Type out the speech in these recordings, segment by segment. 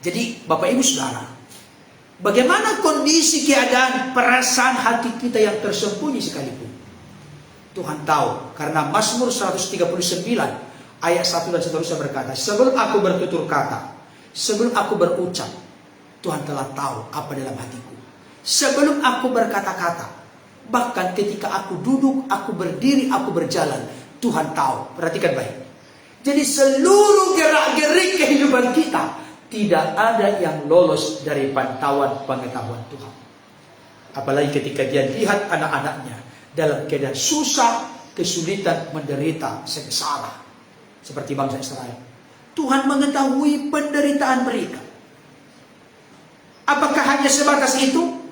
Jadi Bapak Ibu Saudara, bagaimana kondisi keadaan perasaan hati kita yang tersembunyi sekalipun, Tuhan tahu. Karena Mazmur 139 ayat 1 dan seterusnya berkata, sebelum aku bertutur kata, sebelum aku berucap, Tuhan telah tahu apa dalam hatiku. Sebelum aku berkata-kata, bahkan ketika aku duduk, aku berdiri, aku berjalan, Tuhan tahu. Perhatikan baik. Jadi seluruh gerak-gerik kehidupan kita tidak ada yang lolos dari pantauan pengetahuan Tuhan. Apalagi ketika dia lihat anak-anaknya dalam keadaan susah, kesulitan, menderita, sengsara, seperti bangsa Israel. Tuhan mengetahui penderitaan mereka. Apakah hanya sebatas itu?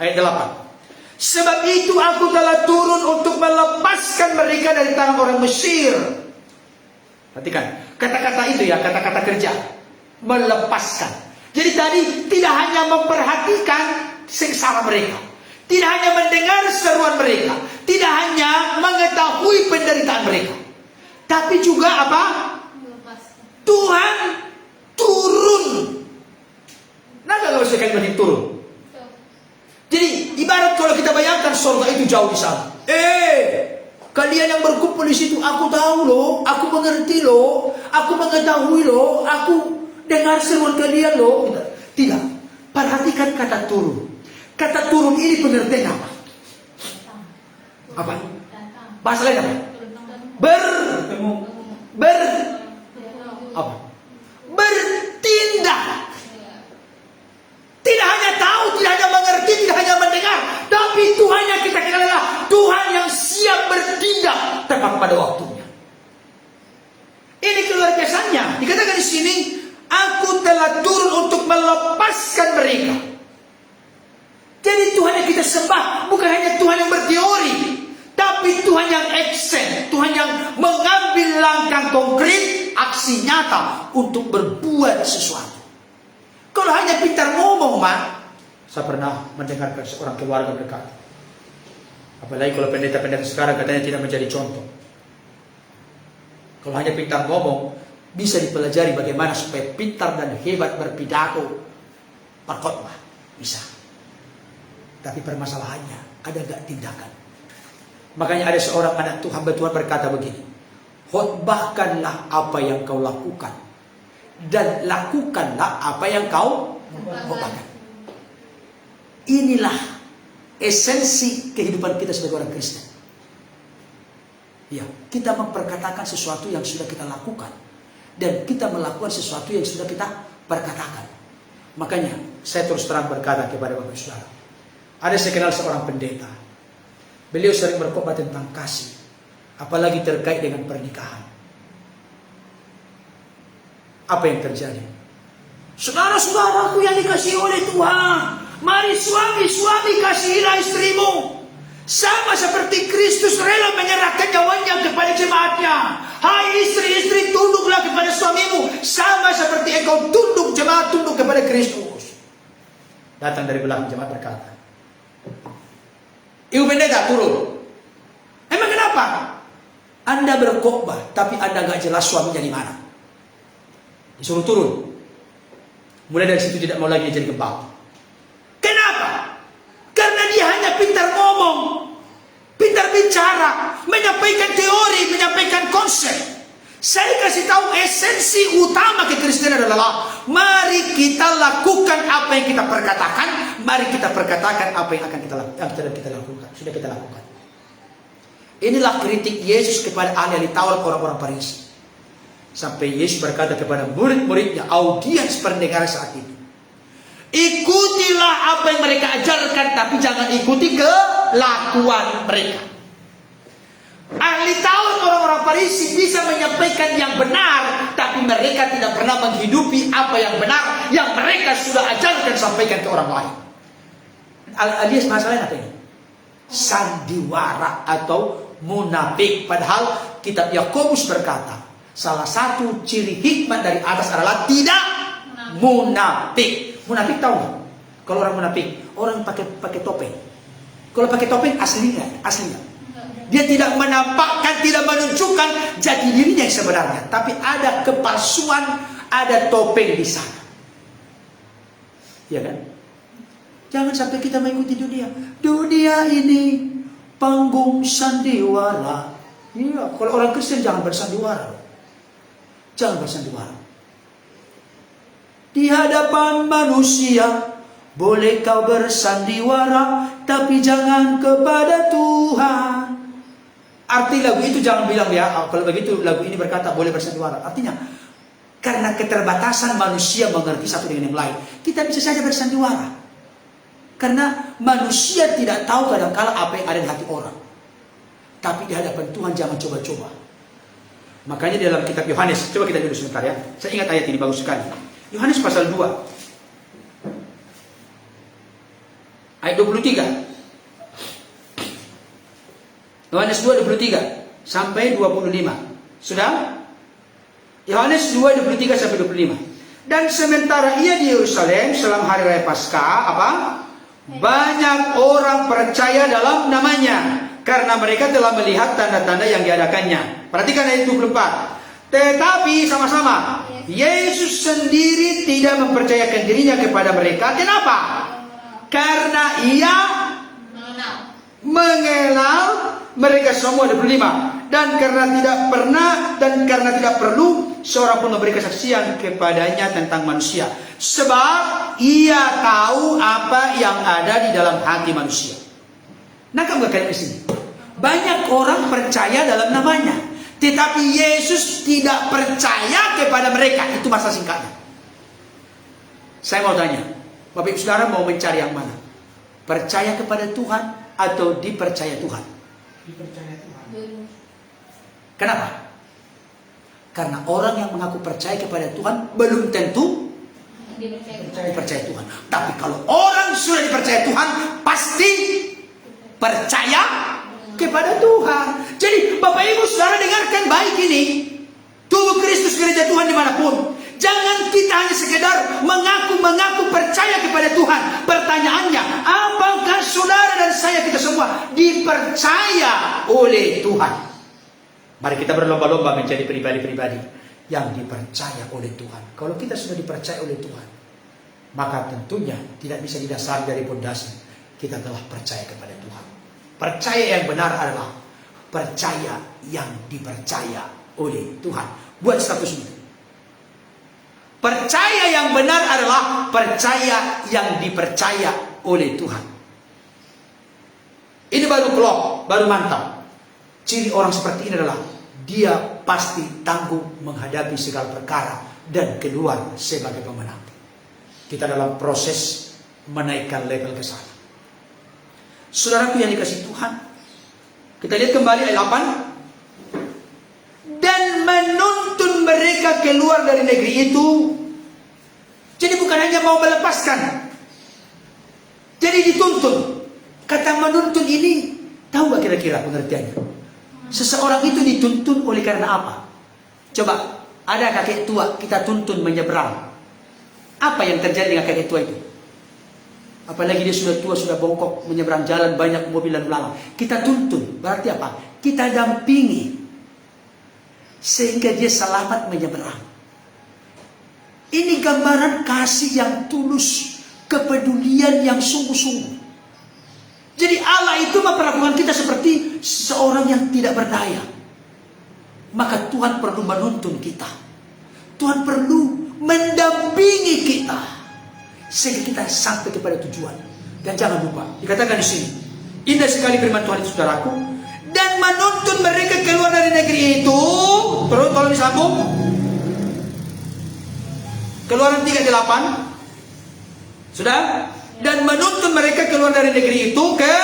Ayat 8. Sebab itu aku telah turun untuk melepaskan mereka dari tangan orang Mesir. Perhatikan, kata-kata itu ya, kata-kata kerja. Melepaskan. Jadi tadi tidak hanya memperhatikan sengsara mereka, tidak hanya mendengar seruan mereka, tidak hanya mengetahui penderitaan mereka, tapi juga apa? Tuhan turun. Nah, kalau sekali lagi turun. Jadi ibarat kalau kita bayangkan surga itu jauh di sana. Kalian yang berkumpul di situ, aku tahu loh, aku mengerti loh, aku mengetahui loh, aku dengar seruan kalian loh. Tidak. Perhatikan kata turun. Kata turun ini pengertian apa? Apa? Bahasa lain apa? Apa? Bertindak. Tidak hanya tahu, tidak hanya mengerti, tidak hanya mendengar, tapi Tuhan yang kita kenal adalah Tuhan yang siap bertindak tepat pada waktunya. Ini keluar biasanya. Dikatakan di sini, aku telah turun untuk melepaskan mereka. Jadi Tuhan yang kita sembah bukan hanya Tuhan yang berteori, tapi Tuhan yang action, Tuhan yang mengambil langkah konkret, aksi nyata untuk berbuat sesuatu. Kalau hanya pintar ngomong, saya pernah mendengarkan seorang keluarga berkata, apalagi kalau pendeta-pendeta sekarang katanya tidak menjadi contoh. Kalau hanya pintar ngomong, bisa dipelajari bagaimana supaya pintar dan hebat berpidato, berkhotbah, bisa. Tapi permasalahannya ada gak tindakan. Makanya ada seorang anak Tuhan berkata begini, khotbahkanlah apa yang kau lakukan, dan lakukanlah apa yang kau khotbahkan. Inilah esensi kehidupan kita sebagai orang Kristen. Ya, kita memperkatakan sesuatu yang sudah kita lakukan, dan kita melakukan sesuatu yang sudah kita perkatakan. Makanya saya terus terang berkata kepada Bapak Saudara, ada saya kenal seorang pendeta. Beliau sering berkhotbah tentang kasih, apalagi terkait dengan pernikahan. Apa yang terjadi? Saudara-saudaraku yang dikasihi oleh Tuhan, mari suami-suami kasihilah istrimu, sama seperti Kristus rela menyerahkan nyawanya kepada jemaatnya. Hai istri-istri, tunduklah kepada suamimu, sama seperti engkau tunduk, jemaat tunduk kepada Kristus. Datang dari belakang jemaat berkata, Ibu pendeta turun. Emang kenapa? Anda berkhotbah, tapi Anda gak jelas suaminya di mana. Disuruh turun. Mulai dari situ tidak mau lagi jadi gembala. Kenapa? Karena dia hanya pintar ngomong, pintar bicara, menyampaikan teori, menyampaikan konsep. Saya kasih tahu esensi utama kekristenan adalah mari kita lakukan apa yang kita perkatakan, mari kita perkatakan apa yang akan kita lakukan, sudah kita lakukan. Inilah kritik Yesus kepada ahli Taurat orang-orang Farisi. Sampai Yesus berkata kepada murid-muridnya, audiens pendengar saat itu, ikutilah apa yang mereka ajarkan, tapi jangan ikuti kelakuan mereka. Ahli Taurat orang-orang Farisi bisa menyampaikan yang benar, tapi mereka tidak pernah menghidupi apa yang benar yang mereka sudah ajarkan sampaikan ke orang lain. Alias masalahnya apa ini? Sandiwara atau munafik. Padahal kitab Yakobus berkata, salah satu ciri hikmat dari atas adalah tidak munafik. Munafik tahu nggak? Kalau orang munafik, orang pakai topeng. Kalau pakai topeng aslinya. Dia tidak menampakkan, tidak menunjukkan jati dirinya yang sebenarnya, tapi ada kepalsuan, ada topeng di sana. Ya kan? Jangan sampai kita mengikuti dunia. Dunia ini panggung sandiwara. Iya, kalau orang Kristen jangan bersandiwara. Jangan bersandiwara. Di hadapan manusia boleh kau bersandiwara, tapi jangan kepada Tuhan. Arti lagu itu jangan bilang ya, kalau begitu lagu ini berkata boleh bersandiwara. Artinya, karena keterbatasan manusia mengerti satu dengan yang lain, kita bisa saja bersandiwara. Karena manusia tidak tahu kadangkala apa yang ada di hati orang. Tapi di hadapan Tuhan jangan coba-coba. Makanya dalam kitab Yohanes, coba kita dulu sebentar ya. Saya ingat ayat ini bagus sekali. Yohanes pasal 2. Ayat 23. Yohanes 2:23 sampai 25. Sudah? Yohanes 2:23 sampai 25. Dan sementara ia di Yerusalem selama hari raya Paskah, apa? Banyak orang percaya dalam namanya karena mereka telah melihat tanda-tanda yang diadakannya. Perhatikan ayat 24. Tetapi sama-sama Yesus sendiri tidak mempercayakan dirinya kepada mereka. Kenapa? Karena ia mengenal mereka semua. 25. Dan karena tidak perlu seorang pun memberi kesaksian kepadanya tentang manusia, sebab ia tahu apa yang ada di dalam hati manusia. Nah, kamu kalian di sini banyak orang percaya dalam namanya, tetapi Yesus tidak percaya kepada mereka. Itu masalah singkatnya. Saya mau tanya, Bapak Ibu Saudara mau mencari yang mana? Percaya kepada Tuhan atau dipercaya Tuhan? Dipercaya Tuhan. Kenapa? Karena orang yang mengaku percaya kepada Tuhan belum tentu dipercaya Tuhan. Tapi kalau orang sudah dipercaya Tuhan, pasti percaya kepada Tuhan. Jadi Bapak Ibu Saudara dengarkan baik ini. Tubuh Kristus gereja Tuhan dimanapun, jangan kita hanya sekedar mengaku percaya kepada Tuhan. Pertanyaannya, apakah saudara dan saya, kita semua dipercaya oleh Tuhan? Mari kita berlomba-lomba menjadi pribadi-pribadi yang dipercaya oleh Tuhan. Kalau kita sudah dipercaya oleh Tuhan, maka tentunya tidak bisa didasari dari pondasi kita telah percaya kepada Tuhan. Percaya yang benar adalah percaya yang dipercaya oleh Tuhan. Buat status itu. Percaya yang benar adalah percaya yang dipercaya oleh Tuhan. Ini baru klop, baru mantap. Ciri orang seperti ini adalah dia pasti tangguh menghadapi segala perkara dan keluar sebagai pemenang. Kita dalam proses menaikkan level ke sana. Saudaraku yang dikasihi Tuhan, kita lihat kembali ayat 8. Dan menuntun mereka keluar dari negeri itu. Jadi bukan hanya mau melepaskan, jadi dituntun. Kata menuntun ini, tahu gak kira-kira pengertiannya? Seseorang itu dituntun oleh karena apa? Coba, ada kakek tua kita tuntun menyeberang. Apa yang terjadi dengan kakek tua itu? Apalagi dia sudah tua, sudah bongkok, menyeberang jalan, banyak mobil dan lalang. Kita tuntun, berarti apa? Kita dampingi sehingga dia selamat menyeberang. Ini gambaran kasih yang tulus, kepedulian yang sungguh-sungguh. Jadi Allah itu memperlakukan kita seperti seorang yang tidak berdaya. Maka Tuhan perlu menuntun kita. Tuhan perlu mendampingi kita sehingga kita sampai kepada tujuan. Dan jangan lupa, dikatakan di sini, indah sekali firman Tuhan itu, saudaraku. Dan menuntun mereka keluar dari negeri itu. Terus tolong disambung. Keluaran 3:8. Sudah? Dan menuntun mereka keluar dari negeri itu ke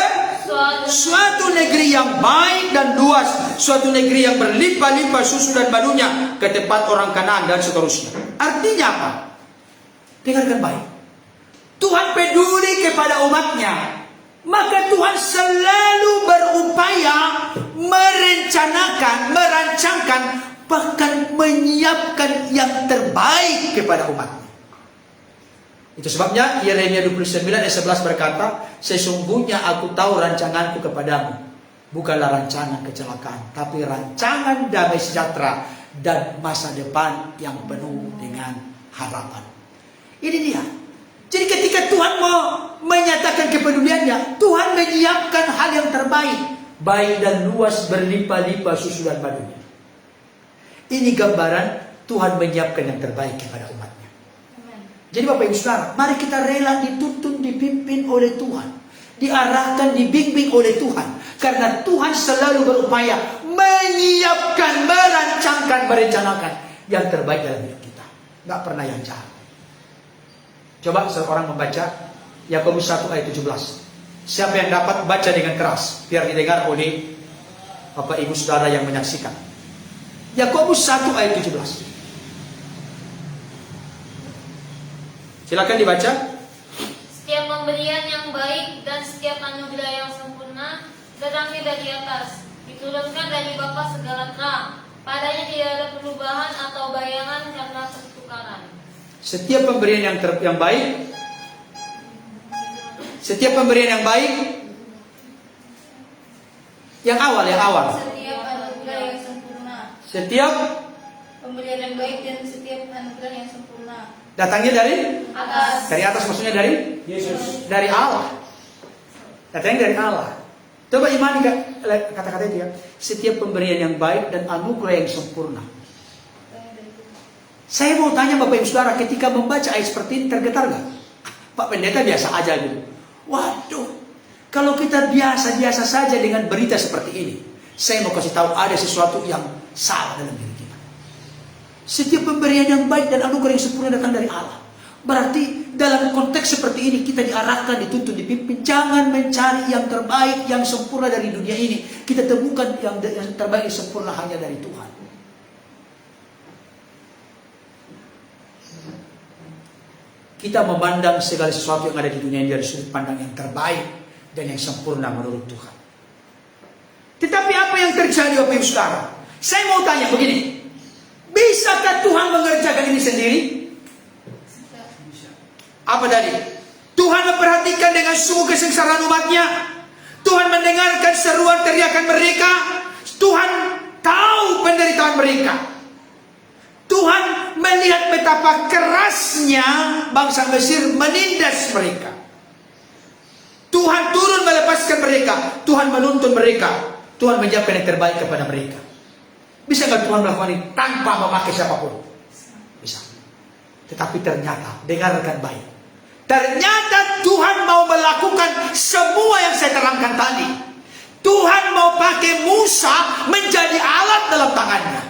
suatu negeri yang baik dan luas, suatu negeri yang berlimpah-limpah susu dan madunya, ke tempat orang Kanaan dan seterusnya. Artinya apa? Dengarkan baik. Tuhan peduli kepada umatnya, maka Tuhan selalu berupaya merencanakan, merancangkan, bahkan menyiapkan yang terbaik kepada umatnya. Itu sebabnya Yeremia 29 ayat 11 berkata, sesungguhnya aku tahu rancanganku kepadamu, bukanlah rancangan kecelakaan, tapi rancangan damai sejahtera dan masa depan yang penuh dengan harapan. Ini dia. Jadi ketika menyatakan kepeduliannya, Tuhan menyiapkan hal yang terbaik, baik dan luas, berlimpah-limpah susu dan madunya. Ini gambaran Tuhan menyiapkan yang terbaik kepada umatnya. Jadi Bapak Ibu Saudara, mari kita rela dituntun, dipimpin oleh Tuhan, diarahkan, dibimbing oleh Tuhan. Karena Tuhan selalu berupaya menyiapkan, merancangkan, merencanakan yang terbaik dalam hidup kita. Nggak pernah yang jahat. Coba seorang membaca Yakobus 1 ayat 17. Siapa yang dapat baca dengan keras, biar didengar oleh Bapak Ibu Saudara yang menyaksikan. Yakobus 1 ayat 17. Silakan dibaca. Setiap pemberian yang baik dan setiap anugerah yang sempurna datangnya dari atas, diturunkan dari Bapa segala terang. Padanya tidak ada perubahan atau bayangan karena pertukaran. Setiap pemberian yang baik, setiap pemberian yang baik, yang awal. Setiap anugerah yang sempurna. Setiap Pemberian yang baik dan setiap anugerah yang sempurna. datangnya dari Atas. Dari atas maksudnya dari Yesus. dari Allah. Datangnya dari Allah. Coba imani kata-kata itu ya. Setiap pemberian yang baik dan anugerah yang sempurna. Saya mau tanya Bapak Ibu Saudara, ketika membaca ayat seperti ini tergetar nggak? Pak Pendeta biasa aja gitu. Waduh, kalau kita biasa-biasa saja dengan berita seperti ini, saya mau kasih tahu ada sesuatu yang salah dalam diri kita. Setiap pemberian yang baik dan anugerah yang sempurna datang dari Allah. Berarti dalam konteks seperti ini kita diarahkan, dituntun, dipimpin. Jangan mencari yang terbaik, yang sempurna dari dunia ini. Kita temukan yang terbaik, yang sempurna hanya dari Tuhan. Kita memandang segala sesuatu yang ada di dunia ini dari sudut pandang yang terbaik dan yang sempurna menurut Tuhan. Tetapi apa yang terjadi Bapak Ibu Saudara? Saya mau tanya begini. Bisakah Tuhan mengerjakan ini sendiri? Apa tadi? Tuhan memperhatikan dengan sungguh kesengsaraan umatnya. Tuhan mendengarkan seruan teriakan mereka. Tuhan tahu penderitaan mereka. Tuhan melihat betapa kerasnya bangsa Mesir menindas mereka. Tuhan turun melepaskan mereka. Tuhan menuntun mereka. Tuhan menyiapkan yang terbaik kepada mereka. Bisa nggak Tuhan melakukan ini tanpa memakai siapapun? Bisa. Tetapi ternyata, dengarkan baik. Ternyata Tuhan mau melakukan semua yang saya terangkan tadi. Tuhan mau pakai Musa menjadi alat dalam tangannya.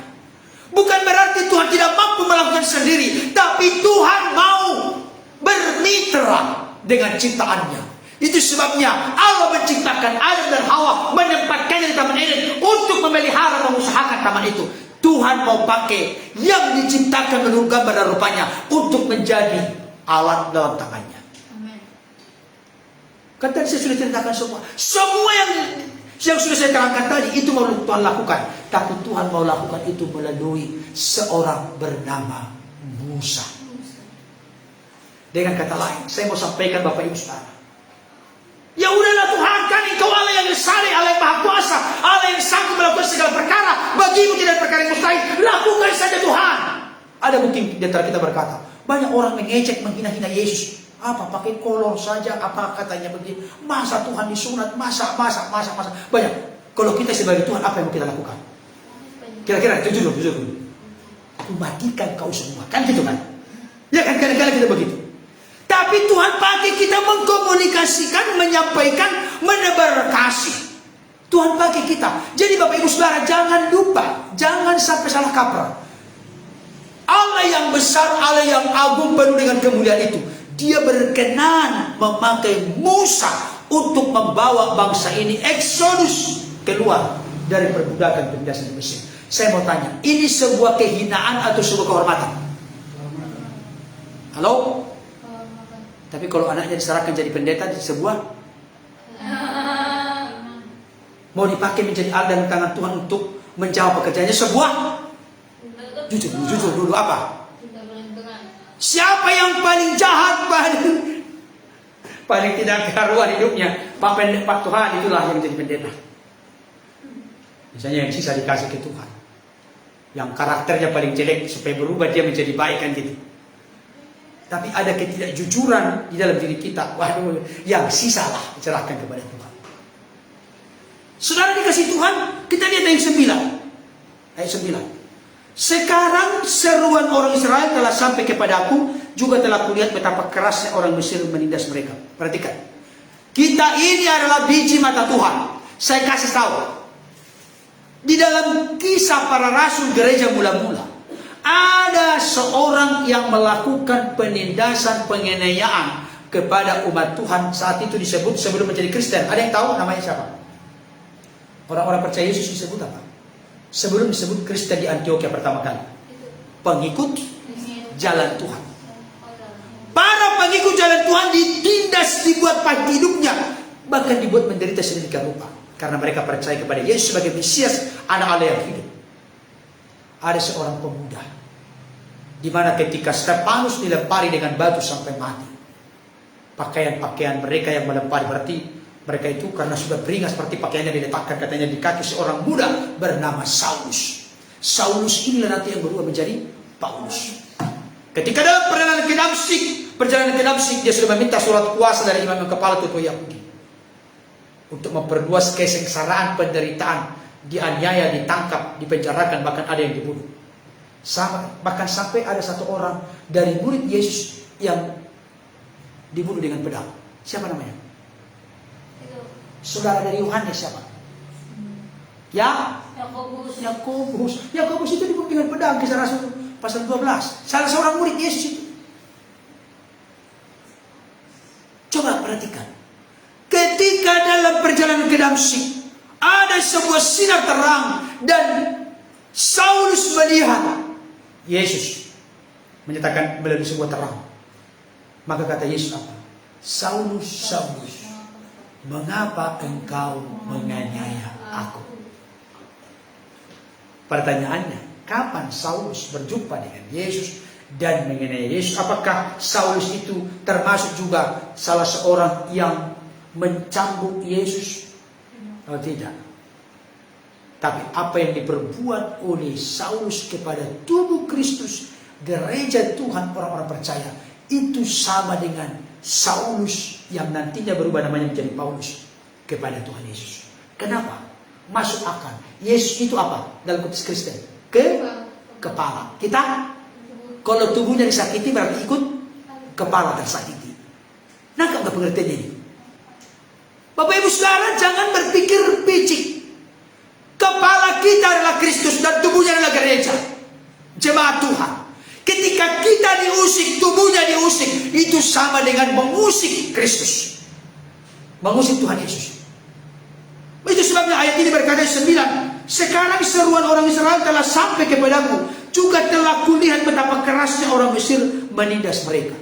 Bukan berarti Tuhan tidak mampu melakukan sendiri, tapi Tuhan mau bermitra dengan ciptaannya. Itu sebabnya Allah menciptakan Adam dan Hawa, menempatkannya di Taman Eden untuk memelihara, mengusahakan taman itu. Tuhan mau pakai yang diciptakan menurut gambar dan rupanya untuk menjadi alat dalam tangannya. Amin. Kan tadi saya sudah ceritakan semua yang sudah saya terangkan tadi itu mau Tuhan lakukan. Tapi Tuhan mau lakukan itu melalui seorang bernama Musa. Dengan kata lain, saya mau sampaikan Bapak Ibu Saudara. Ya udahlah Tuhan, kan Engkau Allah yang lesari, Allah yang maha kuasa, Allah yang sanggup melakukan segala perkara. Bagimu tidak ada perkara yang mustahil. Lakukan saja Tuhan. Ada mungkin di antara kita berkata, banyak orang mengejek, menghina-hina Yesus. Apa pakai kolor saja, apa katanya begini. Masa Tuhan disunat, masa. Banyak. Kalau kita sebagai Tuhan, apa yang mau kita lakukan? Kira-kira, jujur dulu. Aku matikan kau semua. Kan gitu kan? Ya kan, kadang-kadang kita begitu. Tapi Tuhan pakai kita mengkomunikasikan, menyampaikan, menebar kasih. Tuhan pakai kita. Jadi Bapak Ibu Saudara, jangan lupa. Jangan sampai salah kaprah. Allah yang besar, Allah yang agung penuh dengan kemuliaan itu. Dia berkenan memakai Musa untuk membawa bangsa ini eksodus keluar dari perbudakan penindasan Mesir. Saya mau tanya, ini sebuah kehinaan atau sebuah kehormatan? Halo? Tapi kalau anaknya diserahkan jadi pendeta, sebuah mau dipakai menjadi alat dalam tangan Tuhan untuk menjawab pekerjaannya, sebuah jujur dulu apa? Siapa yang paling jahat, paling tidak karuan hidupnya? Pak Tuhan itulah yang jadi pendeta. Misalnya yang sisa dikasih ke Tuhan, yang karakternya paling jelek supaya berubah dia menjadi baik kan gitu. Tapi ada ketidakjujuran di dalam diri kita. Waduh, yang sisalah serahkan kepada Tuhan. Saudara dikasih Tuhan, kita lihat ayat 9. Ayat 9. Sekarang seruan orang Israel telah sampai kepadaku, juga telah kulihat betapa kerasnya orang Mesir menindas mereka. Perhatikan. Kita ini adalah biji mata Tuhan. Saya kasih tahu. Di dalam kisah para rasul gereja mula-mula, ada seorang yang melakukan penindasan, penganiayaan kepada umat Tuhan. Saat itu disebut sebelum menjadi Kristen. Ada yang tahu namanya siapa? Orang-orang percaya Yesus disebut apa? Sebelum disebut Kristen di Antioquia pertama kali, pengikut jalan Tuhan. Para pengikut jalan Tuhan ditindas, dibuat pahit hidupnya, bahkan dibuat menderita sedemikian rupa, karena mereka percaya kepada Yesus sebagai Mesias, anak Allah yang hidup. Ada seorang pemuda, di mana ketika Stefanus dilempari dengan batu sampai mati, pakaian-pakaian mereka yang melempari, berarti mereka itu karena sudah beringas, seperti pakaiannya diletakkan katanya di kaki seorang muda bernama Saulus. Saulus inilah nanti yang berubah menjadi Paulus. Ketika dalam perjalanan ke Damsyik, dia sudah meminta surat kuasa dari imam yang kepala ketua Yahudi untuk memperluas kesengsaraan, penderitaan, dianiaya, ditangkap, dipenjarakan, bahkan ada yang dibunuh. Bahkan sampai ada satu orang dari murid Yesus yang dibunuh dengan pedang. Siapa namanya? Saudara dari Yohanes siapa? Yakobus itu dibunuh dengan pedang, Kisah Rasul pasal 12. Salah seorang murid Yesus itu. Coba perhatikan. Ketika dalam perjalanan ke Damsyik, ada sebuah sinar terang dan Saulus melihat Yesus menyatakan melalui sebuah terang. Maka kata Yesus apa? Saulus, Saulus, mengapa engkau menganiaya aku? Pertanyaannya, kapan Saulus berjumpa dengan Yesus dan mengenai Yesus? Apakah Saulus itu termasuk juga salah seorang yang mencambuk Yesus? Oh, tidak. Tapi apa yang diperbuat oleh Saulus kepada tubuh Kristus, gereja Tuhan, orang-orang percaya, itu sama dengan Saulus yang nantinya berubah namanya menjadi Paulus kepada Tuhan Yesus. Kenapa? Masuk akal. Yesus itu apa dalam konteks Kristen? Kepala. Kita kalau tubuhnya disakiti berarti ikut kepala tersakiti. Nangkap gak pengertiannya ini? Bapak Ibu Saudara, jangan berpikir picik. Kepala kita adalah Kristus dan tubuhnya adalah gereja, jemaat Tuhan. Ketika kita diusik, tubuhnya diusik, itu sama dengan mengusik Kristus, mengusik Tuhan Yesus. Itu sebabnya ayat ini berkata 9. Sekarang seruan orang Israel telah sampai kepadaku, juga telah kulihat betapa kerasnya orang Mesir menindas mereka.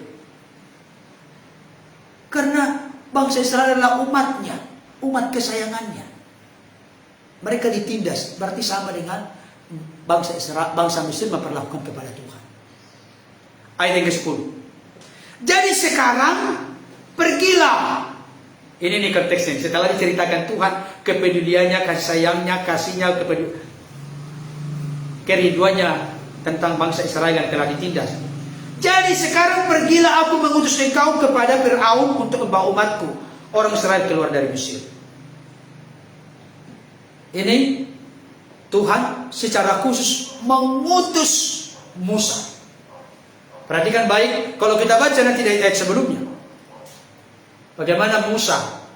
Karena bangsa Israel adalah umatnya, umat kesayangannya. Mereka ditindas, berarti sama dengan bangsa Israel, bangsa Mesir memperlakukan kepada Tuhan. Ayat yang ke-10. Jadi sekarang pergilah. Ini nih konteksnya. Setelah diceritakan Tuhan kepeduliannya, kasih sayangnya, kasihnya, kerinduannya tentang bangsa Israel yang telah ditindas. Jadi sekarang pergilah, aku mengutus engkau kepada Fir'aun untuk membawa umatku, orang Israel, keluar dari Mesir. Ini Tuhan secara khusus mengutus Musa. Perhatikan baik, kalau kita baca nanti dari ayat sebelumnya, bagaimana Musa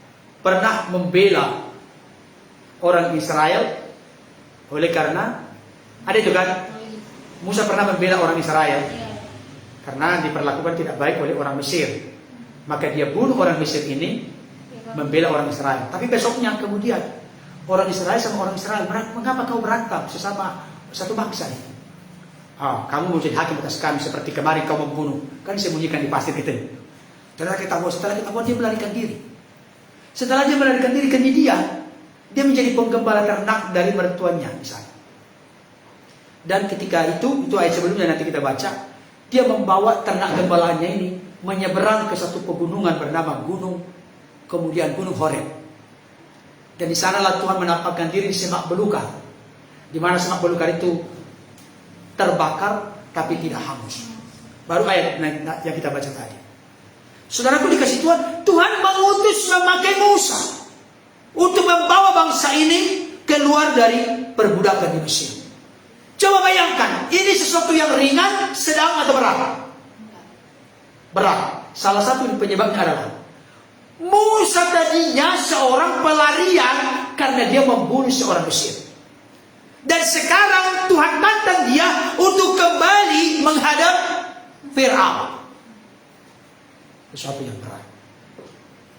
pernah membela orang Israel, oleh karena ada itu kan, Musa pernah membela orang Israel karena diperlakukan tidak baik oleh orang Mesir. Maka dia bunuh orang Mesir ini, membela orang Israel. Tapi besoknya kemudian orang Israel sama orang Israel, mengapa kau berantem sesama satu bangsa ini? Kamu mau jadi hakim atas kami seperti kemarin kau membunuh. Kan disembunyikan di pasir kita. Setelah kita buat dia melarikan diri. Setelah dia melarikan diri ke Midian, dia menjadi penggembala ternak dari mertuanya misalnya. Dan ketika itu ayat sebelumnya nanti kita baca, dia membawa ternak gembalaannya ini menyeberang ke satu pegunungan bernama Gunung Horeb. Dan di sanalah Tuhan menampakkan diri di semak belukar, di mana semak belukar itu terbakar tapi tidak hangus. Baru ayat yang kita baca tadi. Saudaraku dikasih Tuhan, Tuhan mengutus memakai Musa untuk membawa bangsa ini keluar dari perbudakan di Mesir. Coba bayangkan, ini sesuatu yang ringan, sedang atau berat? Berat. Salah satu penyebabnya adalah Musa tadinya seorang pelarian karena dia membunuh seorang Mesir. Dan sekarang Tuhan tantang dia untuk kembali menghadap Fir'aun. Sesuatu yang berat.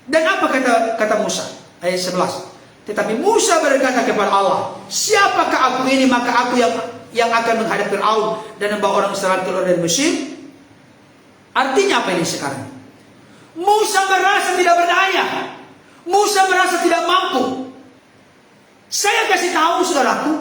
Dan apa kata Musa? Ayat 11. Tetapi Musa berkata kepada Allah, siapakah aku ini, maka aku yang akan menghadap Fir'aun dan membawa orang Israel keluar dari Mesir? Artinya apa ini sekarang? Musa merasa tidak berdaya. Musa merasa tidak mampu. Saya kasih tahu saudaraku,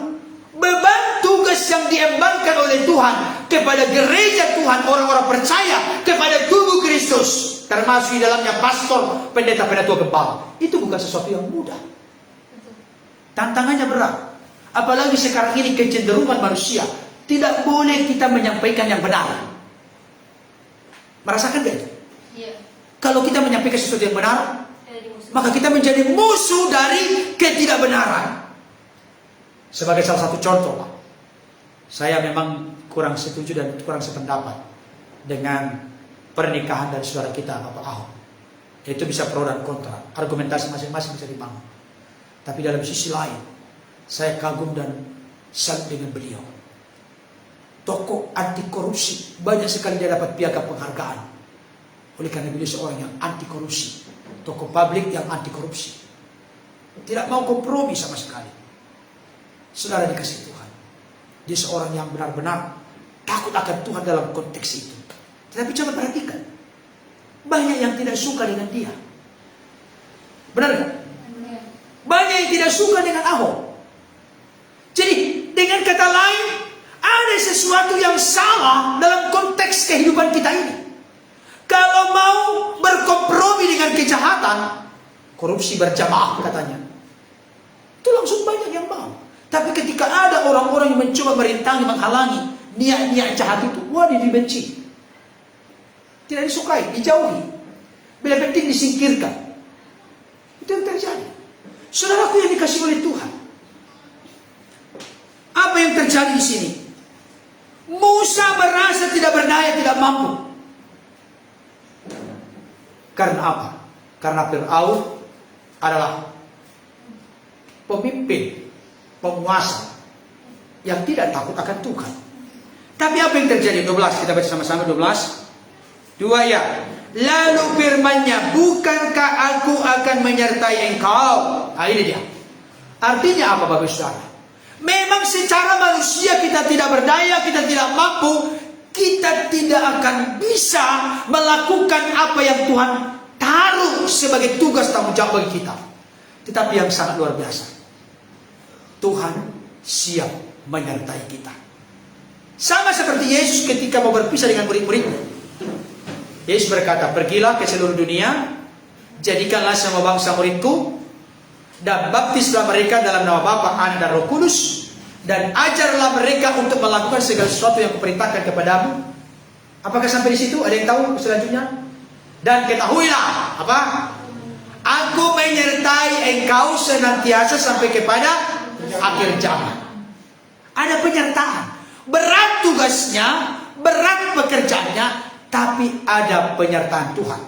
beban tugas yang diembankan oleh Tuhan kepada gereja Tuhan, orang-orang percaya kepada tubuh Kristus, termasuk di dalamnya pastor, pendeta, penatua, gembala, itu bukan sesuatu yang mudah. Tantangannya berat. Apalagi sekarang ini kecenderungan manusia, tidak boleh kita menyampaikan yang benar. Merasakan gak itu? Iya. Kalau kita menyampaikan sesuatu yang benar, maka kita menjadi musuh dari ketidakbenaran. Sebagai salah satu contoh, Pak, saya memang kurang setuju dan kurang sependapat dengan pernikahan dari saudara kita, Bapak Ahok. Itu bisa pro dan kontra, argumentasi masing-masing bisa dibangun. Tapi dalam sisi lain, saya kagum dan salut dengan beliau. Tokoh anti korupsi, banyak sekali dia dapat piagam penghargaan. Oleh karena beliau seorang yang anti korupsi, tokoh publik yang anti korupsi, tidak mau kompromi sama sekali. Saudara dikasih Tuhan, dia seorang yang benar-benar takut akan Tuhan dalam konteks itu. Tetapi coba perhatikan, banyak yang tidak suka dengan dia. Benar gak? Banyak yang tidak suka dengan Ahok. Jadi dengan kata lain, ada sesuatu yang salah dalam konteks kehidupan kita ini. Kalau mau berkompromi dengan kejahatan, korupsi berjamaah katanya, itu langsung banyak yang mau. Tapi ketika ada orang-orang yang mencoba merintangi, menghalangi niat-niat jahat itu, wah, dia dibenci, tidak disukai, dijauhi, bila penting disingkirkan. Itu yang terjadi. Saudaraku yang dikasih oleh Tuhan, apa yang terjadi di sini? Musa merasa tidak berdaya, tidak mampu. Karena apa? Karena Fir'aun adalah pemimpin, penguasa yang tidak takut akan Tuhan. Tapi apa yang terjadi? 12, kita baca sama-sama 12. 2 ya. Lalu firman-Nya, bukankah aku akan menyertai engkau? Nah, ini dia. Artinya apa, Bapak Saudara? Memang secara manusia kita tidak berdaya, kita tidak mampu, kita tidak akan bisa melakukan apa yang Tuhan taruh sebagai tugas tanggung jawab bagi kita. Tetapi yang sangat luar biasa, Tuhan siap menyertai kita. Sama seperti Yesus ketika mau berpisah dengan murid-muridnya. Yesus berkata, pergilah ke seluruh dunia, jadikanlah semua bangsa muridku, dan baptislah mereka dalam nama Bapa, Anak, dan Roh Kudus, dan ajarlah mereka untuk melakukan segala sesuatu yang kuperintahkan kepadamu. Apakah sampai di situ? Ada yang tahu selanjutnya? Dan ketahuilah apa? Aku menyertai engkau senantiasa sampai kepada akhir zaman. Ada penyertaan. Berat tugasnya, berat pekerjaannya, tapi ada penyertaan Tuhan.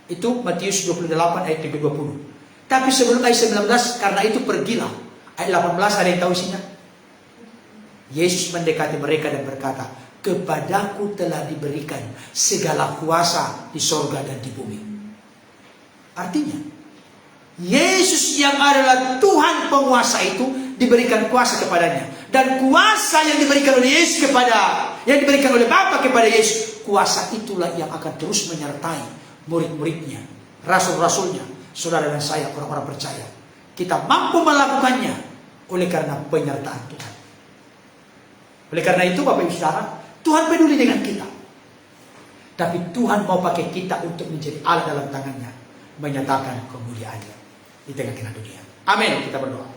Itu Matius 28 ayat 20. Tapi sebelum ayat 19, karena itu pergilah. Ayat 18 ada yang tahu isinya? Yesus mendekati mereka dan berkata, kepadaku telah diberikan segala kuasa di sorga dan di bumi. Artinya, Yesus yang adalah Tuhan penguasa itu diberikan kuasa kepadanya. Dan kuasa yang diberikan oleh Yesus yang diberikan oleh Bapa kepada Yesus, kuasa itulah yang akan terus menyertai murid-muridnya, rasul-rasulnya, saudara dan saya, orang-orang percaya. Kita mampu melakukannya oleh karena penyertaan Tuhan. Oleh karena itu, Bapak Ibu Saudara, Tuhan peduli dengan kita. Tapi Tuhan mau pakai kita untuk menjadi alat dalam tangannya, menyatakan kemuliaannya di tengah-tengah dunia. Amin. Kita berdoa.